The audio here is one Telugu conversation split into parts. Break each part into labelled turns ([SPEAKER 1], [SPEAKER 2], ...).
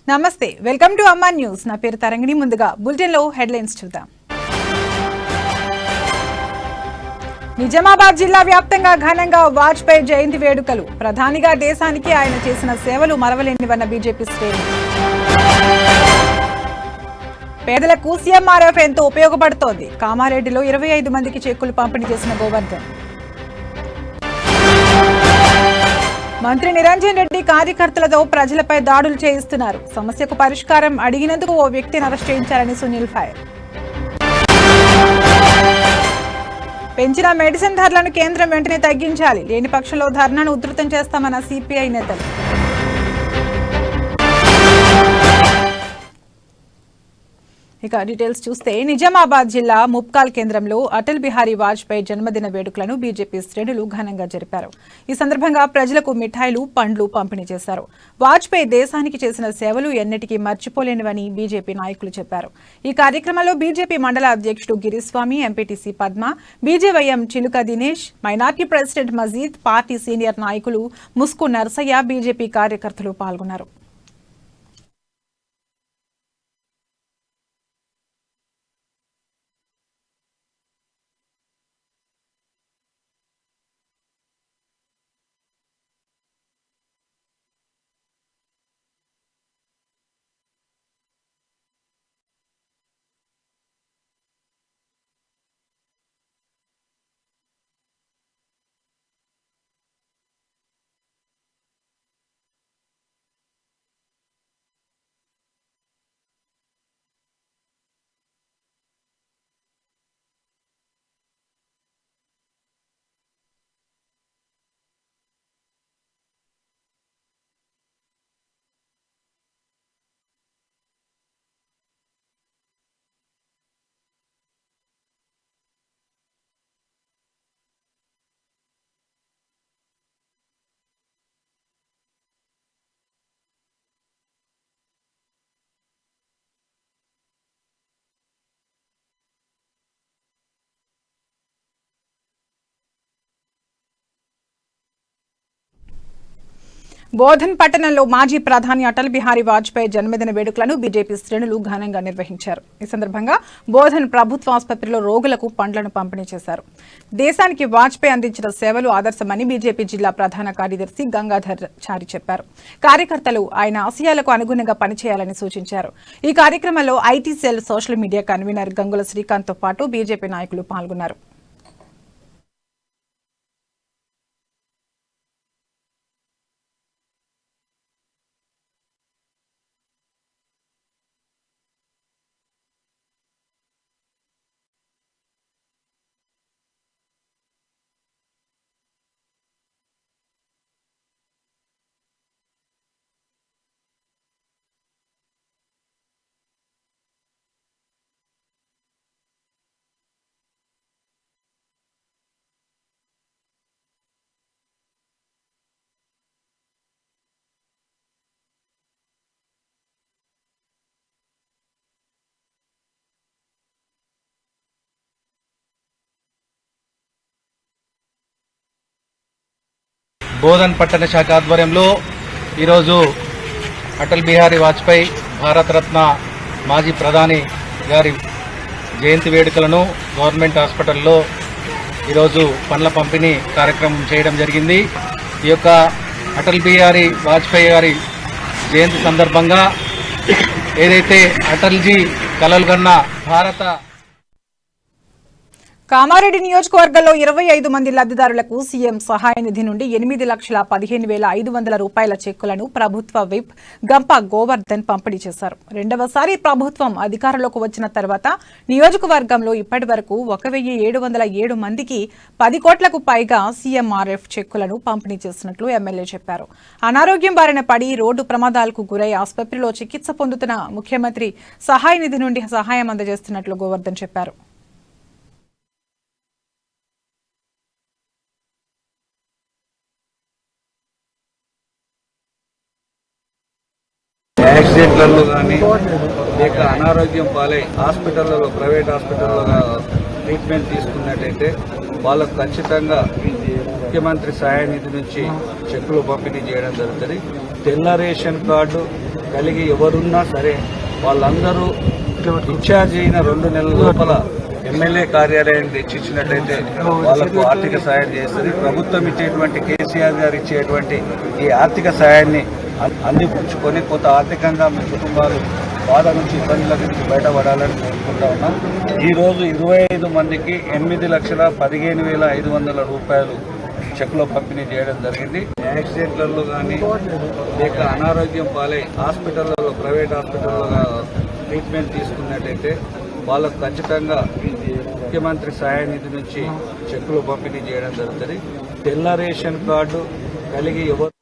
[SPEAKER 1] నమస్తే, వెల్కమ్ టు అమ్మా న్యూస్. నా పేరు తరంగిణి. ముందుగా బులెటిన్ లో హెడ్లైన్స్ చూద్దాం. నిజామాబాద్ జిల్లా వ్యాప్తంగా ఘనంగా వాజ్పేయి జయంతి వేడుకలు. ప్రధానిగా దేశానికి ఆయన చేసిన సేవలు మరవలేనివన్న బీజేపీ శ్రేణి. పేదలకు సీఎంఆర్ఎఫ్ ఎంతో ఉపయోగపడుతోంది. కామారెడ్డిలో 25 మందికి చెక్కులు పంపిణీ చేసిన గోవర్ధన్. మంత్రి నిరంజన్ రెడ్డి కార్యకర్తలతో ప్రజలపై దాడులు చేయిస్తున్నారు. సమస్యకు పరిష్కారం అడిగినందుకు ఓ వ్యక్తిని అరెస్ట్ చేయించారని సునీల్ ఫైర్. పెంచిన మెడిసిన్ ధరలను కేంద్రం వెంటనే తగ్గించాలి, లేని పక్షంలో ధర్నాను ఉధృతం చేస్తామన్న సిపిఐ నేతలు. ఇక డీటెయిల్స్ చూస్తే, నిజామాబాద్ జిల్లా ముప్కాల్ కేంద్రంలో అటల్ బిహారీ వాజ్పేయి జన్మదిన వేడుకలను బీజేపీ శ్రేణులు ఘనంగా జరిపారు. ఈ సందర్భంగా ప్రజలకు మిఠాయిలు, పండ్లు పంపిణీ చేశారు. వాజ్పేయి దేశానికి చేసిన సేవలు ఎన్నటికీ మర్చిపోలేనివని బీజేపీ నాయకులు చెప్పారు. ఈ కార్యక్రమంలో బీజేపీ మండల అధ్యక్షుడు గిరిస్వామి, ఎంపీటీసీ పద్మ, బీజేవైఎం చిలుక దినేష్, మైనార్టీ ప్రెసిడెంట్ మజీద్, పార్టీ సీనియర్ నాయకులు ముస్కు నర్సయ్య, బీజేపీ కార్యకర్తలు పాల్గొన్నారు. బోధన్ పట్టణంలో మాజీ ప్రధాని అటల్ బిహారీ వాజ్పేయి జన్మదిన వేడుకలను బీజేపీ శ్రేణులు ఘనంగా నిర్వహించారు. ఈ సందర్భంగా బోధన్ ప్రభుత్వ ఆసుపత్రిలో రోగులకు పండ్లను పంపిణీ చేశారు. దేశానికి వాజ్పేయి అందించిన సేవలు ఆదర్శమని బీజేపీ జిల్లా ప్రధాన కార్యదర్శి గంగాధర్ చారి చెప్పారు. కార్యకర్తలు ఆయన ఆశయాలకు అనుగుణంగా పనిచేయాలని సూచించారు. ఈ కార్యక్రమంలో IT cell social media convener Gangula Srikanth తో పాటు బీజేపీ నాయకులు పాల్గొన్నారు.
[SPEAKER 2] బోధన్ పట్టణ శాఖ ఆధ్వర్యంలో ఈరోజు అటల్ బిహారీ వాజ్పేయి భారతరత్న మాజీ ప్రధాని గారి జయంతి వేడుకలను గవర్నమెంట్ హాస్పిటల్లో ఈరోజు పండ్ల పంపిణీ కార్యక్రమం చేయడం జరిగింది. ఈ యొక్క అటల్ బిహారీ వాజ్పేయి గారి జయంతి సందర్భంగా ఏదైతే అటల్జీ కలలు కన్న భారత
[SPEAKER 1] కామారెడ్డి నియోజకవర్గంలో 25 మంది లబ్ధిదారులకు సీఎం సహాయ నిధి నుండి 8,15,500 రూపాయల చెక్కులను ప్రభుత్వ విప్ గంప గోవర్ధన్ పంపిణీ చేశారు. రెండవసారి ప్రభుత్వం అధికారంలోకి వచ్చిన తర్వాత నియోజకవర్గంలో ఇప్పటి వరకు 1,707 మందికి 10 కోట్లకు పైగా సీఎంఆర్ఎఫ్ చెక్కులను పంపిణీ చేసినట్లు ఎమ్మెల్యే చెప్పారు. అనారోగ్యం బారిన పడి రోడ్డు ప్రమాదాలకు గురై ఆసుపత్రిలో చికిత్స పొందుతున్న ముఖ్యమంత్రి సహాయ నిధి నుండి సహాయం అందజేస్తున్నట్లు గోవర్ధన్ చెప్పారు.
[SPEAKER 3] యాక్సిడెంట్లలో కానీ లేక అనారోగ్యం పాలై హాస్పిటళ్లలో ప్రైవేట్ హాస్పిటల్లో ట్రీట్మెంట్ తీసుకున్నట్టయితే వాళ్ళకు ఖచ్చితంగా ముఖ్యమంత్రి సహాయ నిధి నుంచి చెక్కులు పంపిణీ చేయడం జరుగుతుంది. తెల్ల రేషన్ కార్డు కలిగి ఎవరున్నా సరే వాళ్ళందరూ డిశ్చార్జ్ అయిన 2 నెలల లోపల ఎమ్మెల్యే కార్యాలయాన్ని తెచ్చిచ్చినట్లయితే వాళ్లకు ఆర్థిక సాయం చేస్తుంది. ప్రభుత్వం ఇచ్చేటువంటి కేసీఆర్ గారు ఇచ్చేటువంటి ఈ ఆర్థిక సాయాన్ని అందిపుచ్చుకొని కొంత ఆర్థికంగా మీ కుటుంబాలు బాధ నుంచి ఇబ్బందుల నుంచి బయటపడాలని కోరుకుంటా ఉన్నాం. ఈరోజు 25 మందికి 8,15,500 రూపాయలు చెక్లో పంపిణీ చేయడం జరిగింది. యాక్సిడెంట్లలో కానీ లేక అనారోగ్యం పాలై హాస్పిటళ్లలో ప్రైవేట్ హాస్పిటల్లో ట్రీట్మెంట్ తీసుకున్నట్టయితే వాళ్ళకు ఖచ్చితంగా ముఖ్యమంత్రి సహాయ నిధి నుంచి చెక్కులు పంపిణీ చేయడం జరుగుతుంది. తెల్ల రేషన్ కార్డు కలిగి ఎవరు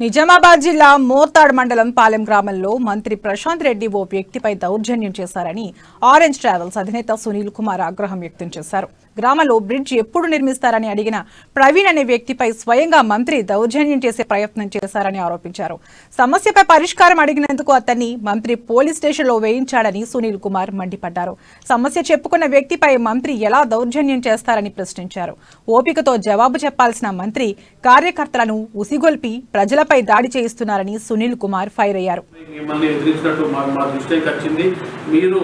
[SPEAKER 1] నిజామాబాద్ జిల్లా మోర్తాడ్ మండలం పాలెం గ్రామంలో మంత్రి ప్రశాంత్ రెడ్డి ఓ వ్యక్తిపై దౌర్జన్యం చేశారని ఆరెంజ్ ట్రావెల్స్ అధినేత సునీల్ కుమార్ ఆగ్రహం వ్యక్తం చేశారు. గ్రామంలో బ్రిడ్జ్ ఎప్పుడు నిర్మిస్తారని అడిగిన ప్రవీణ్ అనే వ్యక్తిపై స్వయంగా మంత్రి దౌర్జన్యం చేసే ప్రయత్నం చేశారని ఆరోపించారు. సమస్యపై పరిష్కారం అడిగినందుకు అతన్ని మంత్రి పోలీస్ స్టేషన్లో వేయించాడని సునీల్ కుమార్ మండిపడ్డారు. సమస్య చెప్పుకున్న వ్యక్తిపై మంత్రి ఎలా దౌర్జన్యం చేస్తారని ప్రశ్నించారు. ఓపికతో జవాబు చెప్పాల్సిన మంత్రి కార్యకర్తలను ఉసిగొల్పి ప్రజలపై దాడి చేయిస్తున్నారని సునీల్ కుమార్ ఫైర్ అయ్యారు.
[SPEAKER 4] మిమ్మల్ని ఎదిరించినట్టు మా దృష్టికి వచ్చింది. మీరు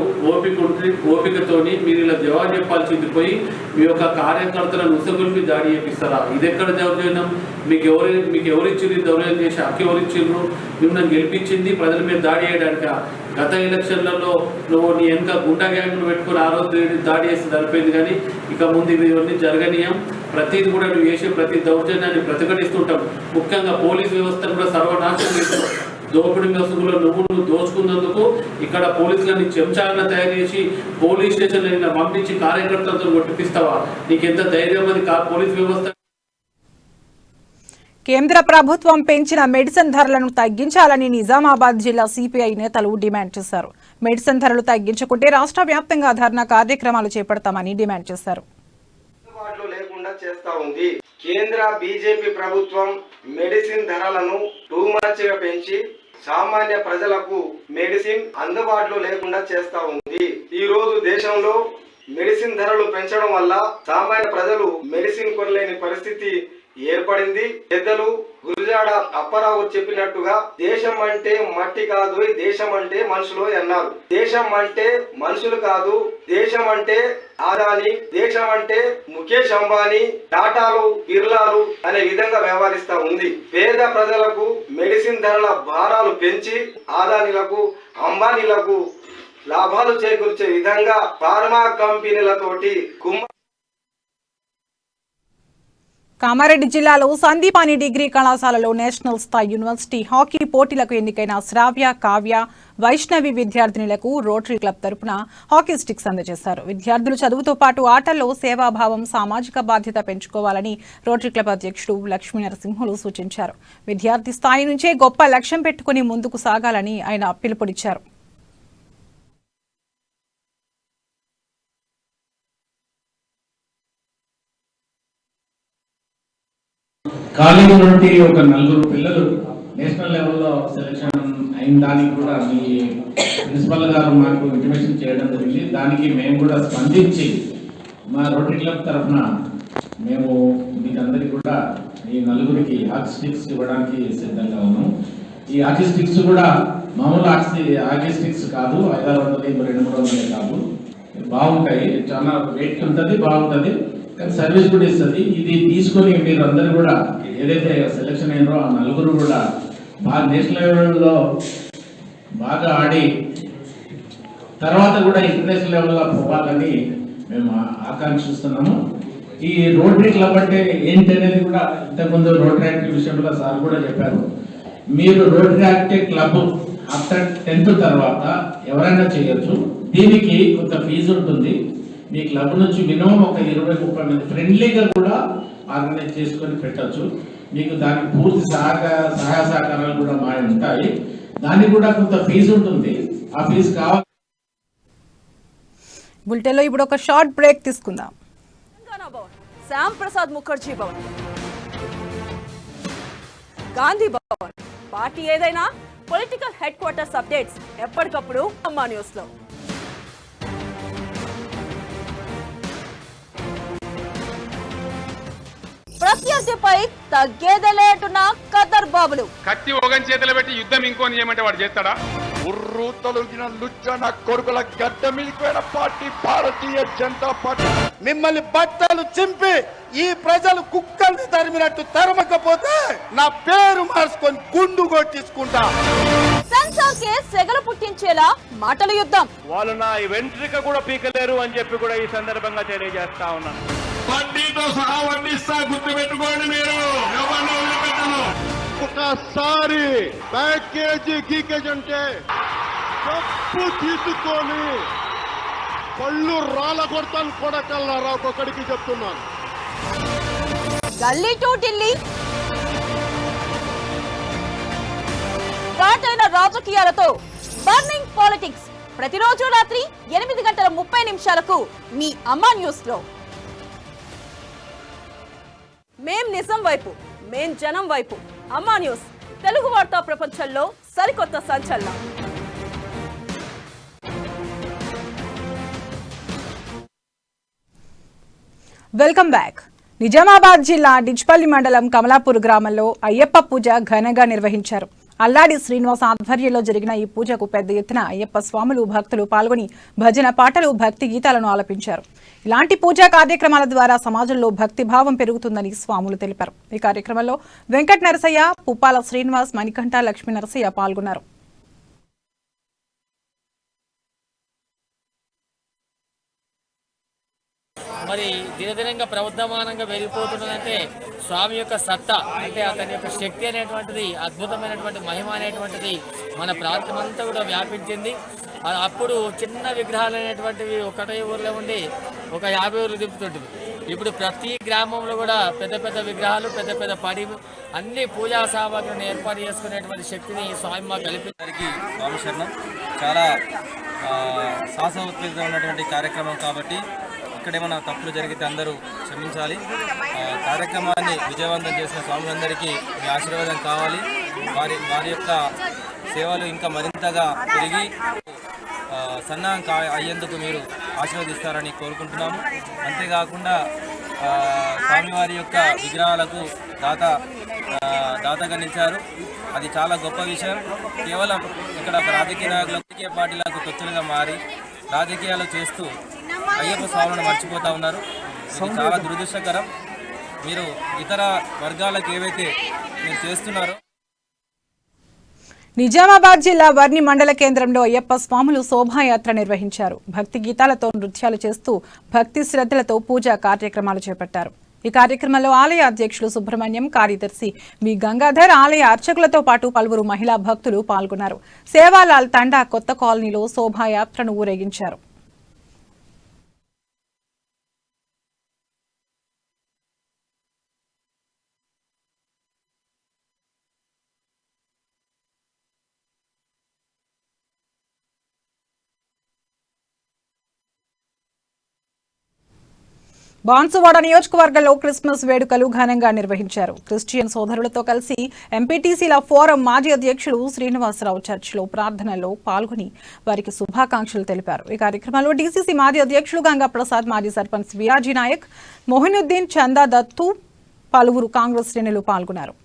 [SPEAKER 4] ఓపికతోని మీరు ఇలా జవాబు చెప్పాల్సింది పోయి మీ యొక్క కార్యకర్తలను ఉసగొల్పి దాడి చేపిస్తారా? ఇది ఎక్కడ దౌర్జన్యం? మీకు ఎవరిచ్చింది? దౌర్జన్యం చేసి హక్కు ఎవరిచ్చిండ్రు? మిమ్మల్ని గెలిపించింది ప్రజల మీద దాడి చేయడానిక? గత ఎలక్షన్లలో నువ్వు నీ వెనక గుండా గ్యాంగ్ను పెట్టుకుని ఆ రోజు దాడి చేసి సరిపోయింది. కానీ ఇక ముందు ఇవన్నీ జరగనీయం. ప్రతిది కూడా నువ్వు చేసే ప్రతి దౌర్జన్యాన్ని ప్రతిఘటిస్తుంటాం. ముఖ్యంగా పోలీస్ వ్యవస్థను కూడా సర్వనాశనం చేస్తున్నావు. దోపిడీ వ్యవస్థలో నువ్వు దోచుకున్నందుకు ఇక్కడ పోలీసులని చెంచాలను తయారు చేసి పోలీస్ స్టేషన్లో పంపించి కార్యకర్తలతో కొట్టిపిస్తావా? నీకెంత ధైర్యం అది పోలీస్ వ్యవస్థ?
[SPEAKER 1] కేంద్ర ప్రభుత్వం పెంచిన మెడిసిన్ ధరలను తగ్గించాలని నిజామాబాద్ జిల్లా సిపిఐ నేతలు డిమాండ్ చేశారు. మెడిసిన్ ధరలు తగ్గించకుంటే రాష్ట్ర వ్యాప్తంగా ధర్నా కార్యక్రమాలు చేపడతామని డిమాండ్ చేశారు.
[SPEAKER 5] కేంద్ర బీజేపీ ప్రభుత్వం మెడిసిన్ ధరలను టూ మచ్ గా పెంచి సామాన్య ప్రజలకు మెడిసిన్ అందుబాటులో లేకుండా చేస్తా ఉంది. ఈ రోజు దేశంలో మెడిసిన్ ధరలు పెంచడం వల్ల సామాన్య ప్రజలు మెడిసిన్ కొనలేని పరిస్థితి ఏర్పడింది. పెద్దలు గురుజాడ అప్పారావు చెప్పినట్టుగా దేశం అంటే మట్టి కాదు, దేశం అంటే మనుషులు అన్నారు. దేశం అంటే మనుషులు కాదు, దేశం అంటే ఆదాని, దేశం అంటే ముఖేష్ అంబానీ, టాటాలు, బిర్లాలు అనే విధంగా వ్యవహరిస్తా ఉంది. పేద ప్రజలకు మెడిసిన్ ధరల భారాలు పెంచి ఆదానీలకు, అంబానీలకు లాభాలు చేకూర్చే విధంగా ఫార్మా కంపెనీలతోటి
[SPEAKER 1] కామారెడ్డి జిల్లాలో సందీపాని డిగ్రీ కళాశాలలో నేషనల్ స్థాయి యూనివర్సిటీ హాకీ పోటీలకు ఎన్నికైన శ్రావ్య, కావ్య, వైష్ణవి విద్యార్థినులకు రోటరీ క్లబ్ తరపున హాకీ స్టిక్స్ అందజేశారు. విద్యార్థులు చదువుతో పాటు ఆటల్లో సేవాభావం, సామాజిక బాధ్యత పెంచుకోవాలని రోటరీ క్లబ్ అధ్యక్షుడు లక్ష్మీ నరసింహులు సూచించారు. విద్యార్థి స్థాయి నుంచే గొప్ప లక్ష్యం పెట్టుకుని ముందుకు సాగాలని ఆయన పిలుపునిచ్చారు.
[SPEAKER 6] కాలేజీ నుండి ఒక 4 పిల్లలు నేషనల్ లెవెల్లో సెలెక్షన్ అయిన దానికి కూడా మీ ప్రిన్సిపల్ గారు మాకు ఇంటిమేషన్ చేయడం జరిగింది. దానికి మేము కూడా స్పందించి మా రోటరీ క్లబ్ తరఫున మేము మీకందరికీ కూడా ఈ 4గురికి హాకీ స్టిక్స్ ఇవ్వడానికి సిద్ధంగా ఉన్నాం. ఈ హాకీ స్టిక్స్ కూడా మామూలు హాకీ స్టిక్స్ కాదు, 500, 200 కాదు, బాగుంటాయి. చాలా వెయిట్ ఉంటుంది, బాగుంటుంది, కానీ సర్వీస్ కూడా ఇస్తుంది. ఇది తీసుకొని మీరు అందరూ కూడా ఏదైతే సెలెక్షన్ అయినారో ఆ 4 కూడా బాగా నేషనల్ లెవెల్లో బాగా ఆడి తర్వాత కూడా ఇంటర్నేషనల్ లెవెల్లో పోవాలని మేము ఆకాంక్షిస్తున్నాము. ఈ రోటరీ క్లబ్ అంటే ఏంటి అనేది కూడా ఇంతకుముందు రోటరీ యాక్ట్ విషయంలో సార్ కూడా చెప్పారు. మీరు rotary act club after 10th తర్వాత ఎవరైనా చేయొచ్చు. దీనికి కొంత ఫీజు ఉంటుంది. మీ క్లబ్ నుంచి మినిమం ఒక 20-30 మంది ఫ్రెండ్లీగా కూడా ఆర్గనైజ్ చేసుకొని పెట్టచ్చు. మీకు దానికి పూర్తి సహాయ సహకారాలు కూడా మా ఉంటాయి. దానికి కూడా కొంత ఫీజు ఉంటుంది. ఆ ఫీజు కావాలి.
[SPEAKER 1] బులెటిన్లో ఇప్పుడు ఒక షార్ట్ బ్రేక్ తీసుకుందాం.
[SPEAKER 7] శ్యామ్ ప్రసాద్ ముఖర్జీ భవన్, గాంధీ భవన్, పార్టీ ఏదైనా పొలిటికల్ హెడ్ క్వార్టర్స్ అప్డేట్స్ ఎప్పటికప్పుడు అమ్మా న్యూస్ లో. ప్రత్యర్థి రైతులపై తగ్గేదేలేటున్న ఖద్దర్ బాబులు.
[SPEAKER 8] కత్తి ఒకని చేతిలో పెట్టి యుద్ధం ఇంకోని చేయమంటే వాడు చేస్తాడా?
[SPEAKER 9] ఉర్రు తొలగిన లుచ్చన కొడుకుల గడ్డ మిలిపోయిన పార్టీ భారతీయ జనతా పార్టీ. మిమ్మల్ని బట్టలు చింపి ఈ ప్రజలు కుక్కల్ని తరిమినట్టు తరమకపోతే నా పేరు మార్చుకొని గుండు కొట్టించుకుంటా.
[SPEAKER 7] సెన్సార్ కేసు సెగలు పుట్టించేలా మాటల యుద్ధం.
[SPEAKER 10] వాళ్ళు నా వెంట్రిక కూడా పీకలేరు అని చెప్పి కూడా ఈ సందర్భంగా తెలియజేస్తా ఉన్నాను.
[SPEAKER 8] వడ్డీతో సహా వడ్డిస్తా, గుర్తు పెట్టుకోండి మీరు.
[SPEAKER 9] ఒకసారి ప్యాకేజీ గీకేజ్ అంటే తప్పు తీసుకొని పళ్ళు రాళ్ళ కొడతాను కొడకల్లారా ఒక్కొక్కడికి చెప్తున్నాను.
[SPEAKER 7] గల్లీ టు ఢిల్లీ ఘాటైన రాజకీయాలతో బర్నింగ్ పాలిటిక్స్ ప్రతిరోజు రాత్రి 8:30 మీ అమ్మా న్యూస్ లో. మేం నిజం వైపు, మేం జనం వైపు. అమ్మా న్యూస్, తెలుగు వార్తా ప్రపంచంలో సరికొత్త సంచలనం.
[SPEAKER 1] Welcome back. నిజామాబాద్ జిల్లా డిచ్పల్లి మండలం కమలాపూర్ గ్రామంలో అయ్యప్ప పూజ ఘనంగా నిర్వహించారు. అల్లాడి శ్రీనివాస్ ఆధ్వర్యంలో జరిగిన ఈ పూజకు పెద్ద ఎత్తున అయ్యప్ప స్వాములు, భక్తులు పాల్గొని భజన పాటలు, భక్తి గీతాలను ఆలపించారు. ఇలాంటి పూజా కార్యక్రమాల ద్వారా సమాజంలో భక్తి భావం పెరుగుతుందని స్వాములు తెలిపారు. ఈ కార్యక్రమంలో వెంకట నరసయ్య, పుప్పాల శ్రీనివాస్, మణికంఠ, లక్ష్మీ నరసయ్య పాల్గొన్నారు.
[SPEAKER 11] మరి దినదినంగా ప్రవర్ధమానంగా పెరిగిపోతున్నదంటే స్వామి యొక్క సత్తా, అంటే అతని యొక్క శక్తి అనేటువంటిది, అద్భుతమైనటువంటి మహిమ అనేటువంటిది మన ప్రాంతమంతా కూడా వ్యాపించింది. అప్పుడు చిన్న విగ్రహాలు అనేటువంటివి ఒకటే ఊర్లో ఉండి ఒక 50 ఊర్లు తిప్పుతుంటుంది. ఇప్పుడు ప్రతి గ్రామంలో కూడా పెద్ద పెద్ద విగ్రహాలు, పెద్ద పెద్ద పడి అన్ని పూజా సామాగ్రిని ఏర్పాటు చేసుకునేటువంటి శక్తిని స్వామి మాకు కల్పించడానికి
[SPEAKER 12] స్వామి శరణం. చాలా సాహసోత్పేతంగా ఉన్నటువంటి కార్యక్రమం కాబట్టి ఇక్కడ ఏమైనా తప్పులు జరిగితే అందరూ క్షమించాలి. కార్యక్రమాన్ని విజయవంతం చేసిన స్వాములందరికీ మీ ఆశీర్వాదం కావాలి. వారి యొక్క సేవలు ఇంకా మరింతగా పెరిగి సన్నాహం అయ్యేందుకు మీరు ఆశీర్వదిస్తారని కోరుకుంటున్నాము. అంతేకాకుండా స్వామివారి యొక్క విగ్రహాలకు దాతగా నిలిచారు. అది చాలా గొప్ప విషయం. కేవలం ఇక్కడ రాజకీయ నాయకులకు, రాజకీయ పార్టీలకు తొత్తులుగా మారి రాజకీయాలు చేస్తూ అయ్యప్ప స్వాములను మర్చిపోతా ఉన్నారు. ఇది చాలా దురదృష్టకరం. మీరు ఇతర వర్గాలకు ఏవైతే మీరు చేస్తున్నారో.
[SPEAKER 1] నిజామాబాద్ జిల్లా వర్ని మండల కేంద్రంలో అయ్యప్ప స్వాములు శోభాయాత్ర నిర్వహించారు. భక్తి గీతాలతో, నృత్యాలు చేస్తూ భక్తి శ్రద్ధలతో పూజా కార్యక్రమాలు చేపట్టారు. ఈ కార్యక్రమంలో ఆలయ అధ్యక్షులు సుబ్రహ్మణ్యం, కార్యదర్శి వి గంగాధర్, ఆలయ అర్చకులతో పాటు పలువురు మహిళా భక్తులు పాల్గొన్నారు. సేవాలాల్ తండా కొత్త కాలనీలో శోభాయాత్రను ఊరేగించారు. బాన్సువాడ నియోజకవర్గంలో క్రిస్మస్ వేడుకలు ఘనంగా నిర్వహించారు. క్రిస్టియన్ సోదరులతో కలిసి ఎంపీటీసీల ఫోరం మాజీ అధ్యక్షులు శ్రీనివాసరావు చర్చిలో ప్రార్థనలో పాల్గొని వారికి శుభాకాంక్షలు తెలిపారు. ఈ కార్యక్రమంలో డీసీసీ మాజీ అధ్యక్షులు గంగా ప్రసాద్, మాజీ సర్పంచ్ వీరాజీ నాయక్, మొహినుద్దీన్, చందా దత్తు, పలువురు కాంగ్రెస్ శ్రేణులు పాల్గొన్నారు.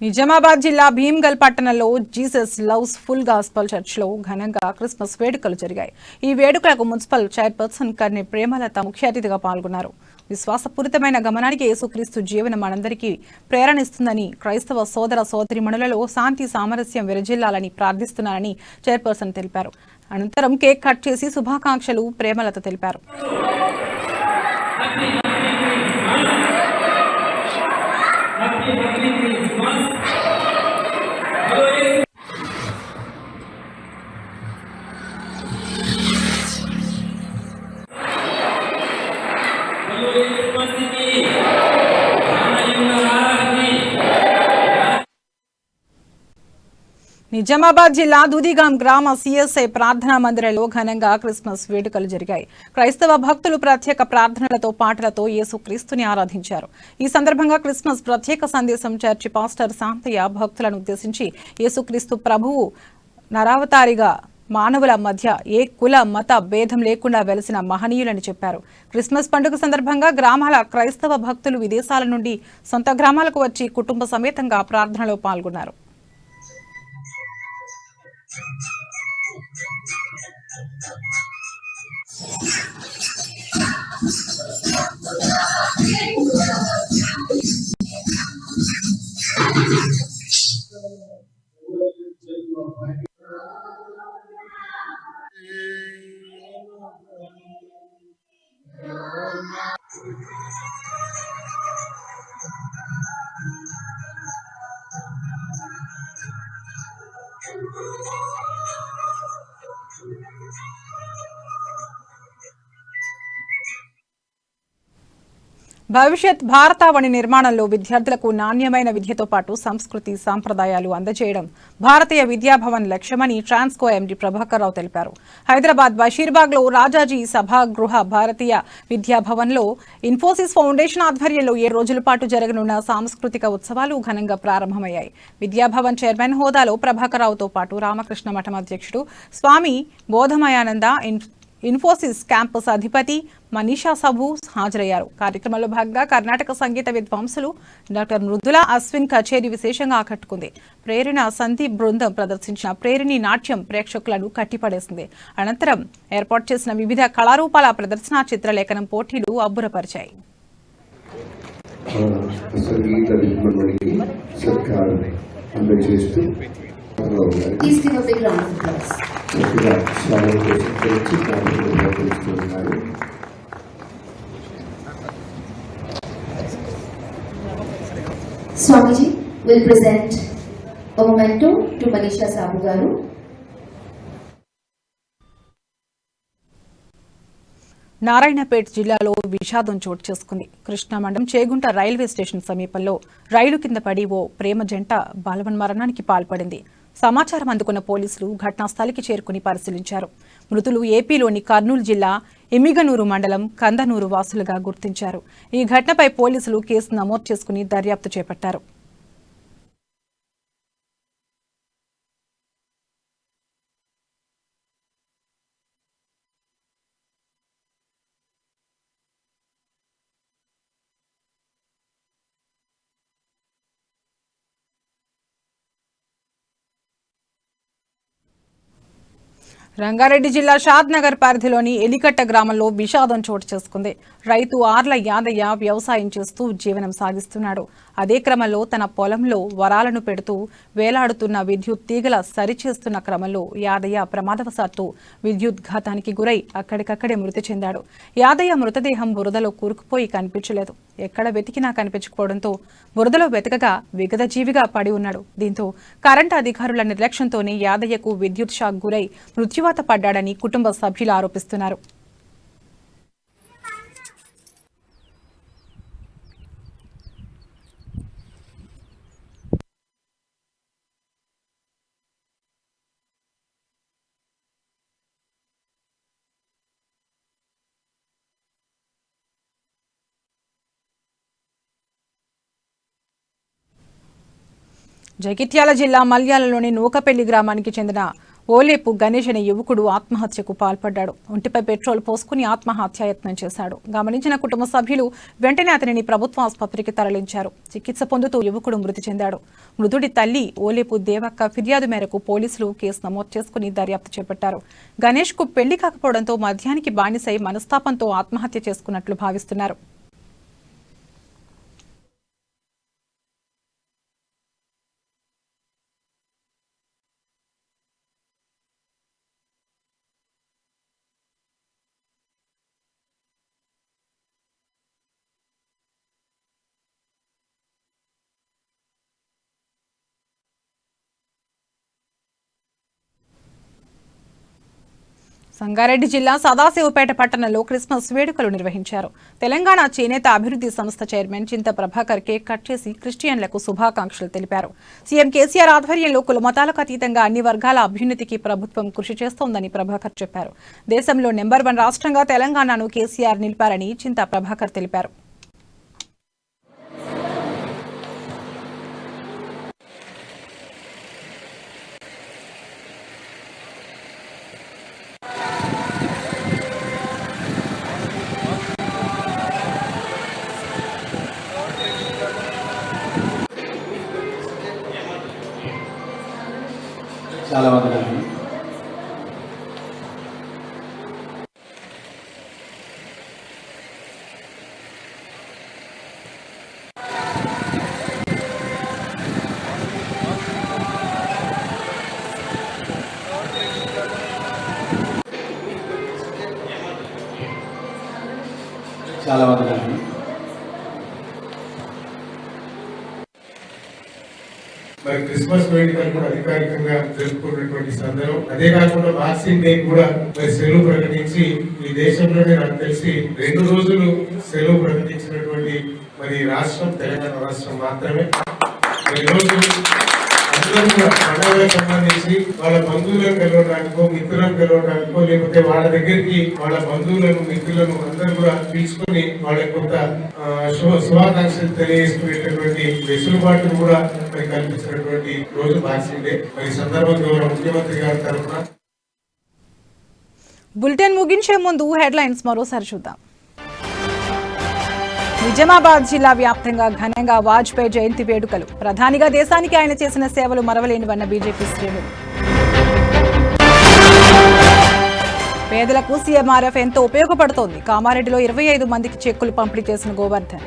[SPEAKER 1] నిజామాబాద్ జిల్లా భీమ్గల్ పట్టణంలో జీసస్ లవ్స్ ఫుల్ గాస్పల్ చర్చ్లో ఘనంగా క్రిస్మస్ వేడుకలు జరిగాయి. ఈ వేడుకలకు మున్సిపల్ చైర్పర్సన్ కర్నె ప్రేమలత ముఖ్య అతిథిగా పాల్గొన్నారు. విశ్వాసపూరితమైన గమనానికి యేసుక్రీస్తు జీవనం మనందరికీ ప్రేరణిస్తుందని, క్రైస్తవ సోదర సోదరీమణులలో శాంతి సామరస్యం విరజిల్లాలని ప్రార్థిస్తున్నారని చైర్పర్సన్ తెలిపారు. అనంతరం కేక్ కట్ చేసి శుభాకాంక్షలు ప్రేమలత తెలిపారు. నిజామాబాద్ జిల్లా దుదిగాం గ్రామ సిఎస్ఐ ప్రార్థనా మందిరంలో ఘనంగా క్రిస్మస్ వేడుకలు జరిగాయి. క్రైస్తవ భక్తులు ప్రత్యేక ప్రార్థనలతో పాటలతో యేసుక్రీస్తుని ఆరాధించారు. ఈ సందర్భంగా క్రిస్మస్ ప్రత్యేక సందేశం చర్చి పాస్టర్ శాంతయ్య భక్తులను ఉద్దేశించి యేసుక్రీస్తు ప్రభువు నరావతారిగా మానవుల మధ్య ఏ కుల మత భేదం లేకుండా వెలిసిన మహనీయులని చెప్పారు. క్రిస్మస్ పండుగ సందర్భంగా గ్రామాల క్రైస్తవ భక్తులు విదేశాల నుండి సొంత గ్రామాలకు వచ్చి కుటుంబ సమేతంగా ప్రార్థనలో పాల్గొన్నారు. భవిష్యత్ భారతావని నిర్మాణంలో విద్యార్థులకు నాణ్యమైన విద్యతో పాటు సంస్కృతి సంప్రదాయాలు అందజేయడం భారతీయ విద్యాభవన్ లక్ష్యమని ట్రాన్స్కో ఎండీ ప్రభాకర్ రావు తెలిపారు. హైదరాబాద్ బషీర్బాగ్లో రాజాజీ సభాగృహ భారతీయ విద్యాభవన్లో ఇన్ఫోసిస్ ఫౌండేషన్ ఆధ్వర్యంలో 7 రోజుల పాటు జరగనున్న సాంస్కృతిక ఉత్సవాలు ఘనంగా ప్రారంభమయ్యాయి. విద్యాభవన్ చైర్మన్ హోదాలో ప్రభాకర్ రావుతో పాటు రామకృష్ణ మఠం అధ్యక్షుడు స్వామి బోధమయానంద, ఇన్ఫోసిస్ క్యాంపస్ అధిపతి మనీషా సభు హాజరయ్యారు. కార్యక్రమంలో భాగంగా కర్ణాటక సంగీత విద్వాంసులు డాక్టర్ మృదుల అశ్విన్ కచేరీ విశేషంగా ఆకట్టుకుంది. ప్రేరణ సందీప్ బృందం ప్రదర్శించిన ప్రేరిణి నాట్యం ప్రేక్షకులను కట్టిపడేసింది. అనంతరం ఏర్పాటు చేసిన వివిధ కళారూపాల ప్రదర్శన, చిత్రలేఖనం పోటీలు అబ్బురపరిచాయి.
[SPEAKER 13] Swamiji will present a memento to Manisha Sabu garu.
[SPEAKER 1] Narayanpet జిల్లాలో విషాదం చోటు చేసుకుంది. కృష్ణా మండలం చేగుంట రైల్వే స్టేషన్ సమీపంలో రైలు కింద పడి ఓ ప్రేమ జంట బలవన్మరణానికి పాల్పడింది. సమాచారం అందుకున్న పోలీసులు ఘటనాస్థలికి చేరుకుని పరిశీలించారు. మృతులు ఏపీలోని కర్నూలు జిల్లా ఎమ్మిగనూరు మండలం కందనూరు వాసులుగా గుర్తించారు. ఈ ఘటనపై పోలీసులు కేసు నమోదు చేసుకుని దర్యాప్తు చేపట్టారు. రంగారెడ్డి జిల్లా షాద్ నగర్ పరిధిలోని ఎలికట్ట గ్రామంలో విషాదం చోటు చేసుకుంది. రైతు ఆర్ల యాదయ్య వ్యవసాయం చేస్తూ జీవనం సాగిస్తున్నాడు. అదే క్రమంలో తన పొలంలో వరాలను పెడుతూ వేలాడుతున్న విద్యుత్ తీగల సరిచేస్తున్న క్రమంలో యాదయ్య ప్రమాదవశాత్తు విద్యుత్ ఘాతానికి గురై అక్కడికక్కడే మృతి చెందాడు. యాదయ్య మృతదేహం బురదలో కూరుకుపోయి కనిపించలేదు. ఎక్కడ వెతికినా కనిపించకపోవడంతో బురదలో వెతకగా విగత జీవిగా పడి ఉన్నాడు. దీంతో కరెంటు అధికారుల నిర్లక్ష్యంతోనే యాదయ్యకు విద్యుత్ షాక్ గురై మృత్యువాత పడ్డాడని కుటుంబ సభ్యులు ఆరోపిస్తున్నారు. జగిత్యాల జిల్లా మల్యాలలోని నూకపల్లి గ్రామానికి చెందిన ఓలేపు గణేష్ అనే యువకుడు ఆత్మహత్యకు పాల్పడ్డాడు. ఒంటిపై పెట్రోల్ పోసుకుని ఆత్మహత్యాయత్నం చేశాడు. గమనించిన కుటుంబ సభ్యులు వెంటనే అతనిని ప్రభుత్వ ఆసుపత్రికి తరలించారు. చికిత్స పొందుతూ యువకుడు మృతి చెందాడు. మృతుడి తల్లి ఓలేపు దేవక్క ఫిర్యాదు మేరకు పోలీసులు కేసు నమోదు చేసుకుని దర్యాప్తు చేపట్టారు. గణేష్ కు పెళ్లి కాకపోవడంతో మద్యానికి బానిసై మనస్తాపంతో ఆత్మహత్య చేసుకున్నట్లు భావిస్తున్నారు. సంగారెడ్డి జిల్లా సదాశివపేట పట్టణంలో క్రిస్మస్ వేడుకలు నిర్వహించారు. తెలంగాణ చేనేత అభివృద్ధి సంస్థ చైర్మన్ చింత ప్రభాకర్ కేక్ కట్ చేసి క్రిస్టియన్లకు శుభాకాంక్షలు తెలిపారు. సీఎం కేసీఆర్ ఆధ్వర్యంలో కులమతాలకు అతీతంగా అన్ని వర్గాల అభ్యున్నతికి ప్రభుత్వం కృషి చేస్తోందని ప్రభాకర్ చెప్పారు. దేశంలో నెంబర్ 1 రాష్ట్రంగా తెలంగాణను కేసీఆర్ నిలిపారని చింత ప్రభాకర్ తెలిపారు.
[SPEAKER 6] చాలా వందనాలు. చాలా వందనాలు.
[SPEAKER 14] మరి క్రిస్మస్ వేడుకలు కూడా అధికారికంగా జరుపుకున్నటువంటి సందర్భం. అదే కాకుండా బాక్సింగ్ డే కూడా మరి సెలవు ప్రకటించి ఈ దేశంలోనే నాకు తెలిసి 2 రోజులు సెలవు ప్రకటించినటువంటి మరి రాష్ట్రం తెలంగాణ రాష్ట్రం మాత్రమే. ఈ రోజు అందరూ కూడా పండుగలకు సంబంధించి వాళ్ళ బంధువులను కలవడానికో మిత్రులను కలవడానికో లేకపోతే వాళ్ళ దగ్గరికి వాళ్ళ బంధువులను మిత్రులను అందరూ కూడా తీసుకుని వాళ్ళ కొంత శుభాకాంక్షలు తెలియజేసుకునేటటువంటి వెసులుబాటును కూడా మరి కల్పించినటువంటి రోజు బాక్సింగ్ డే. మరి సందర్భంగా ముఖ్యమంత్రి గారి తరఫున
[SPEAKER 1] బులెటిన్ ముగించే ముందు హెడ్లైన్స్ మరోసారి చూద్దాం. నిజామాబాద్ జిల్లా వ్యాప్తంగా ఘనంగా వాజ్పేయి జయంతి వేడుకలు. ప్రధానిగా దేశానికి ఆయన చేసిన సేవలు మరవలేనివన్న బీజేపీ శ్రేణులు. పేదలకు సీఎంఆర్ఎఫ్ ఎంతో ఉపయోగపడుతోంది. కామారెడ్డిలో 25 మందికి చెక్కులు పంపిణీ చేసిన గోవర్ధన్.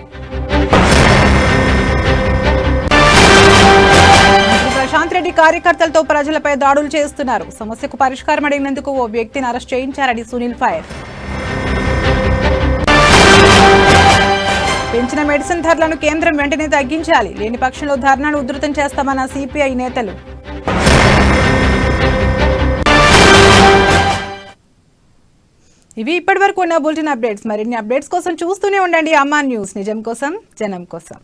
[SPEAKER 1] ప్రశాంత్ రెడ్డి కార్యకర్తలతో ప్రజలపై దాడులు చేస్తున్నారు. సమస్యకు పరిష్కారం అడిగినందుకు ఓ వ్యక్తిని అరెస్ట్ చేయించారని సునీల్ ఫైర్. పెంచిన మెడిసిన్ ధరలను కేంద్రం వెంటనే తగ్గించాలి, లేని పక్షంలో ధర్నాను ఉధృతం చేస్తామన్న సిపిఐ నేతలు. ఇవి ఇప్పటివరకు ఉన్న బులెటిన్ అప్డేట్స్. మరిన్ని అప్డేట్స్ కోసం చూస్తూనే ఉండండి అమ్మా న్యూస్. నిజం కోసం జనం కోసం.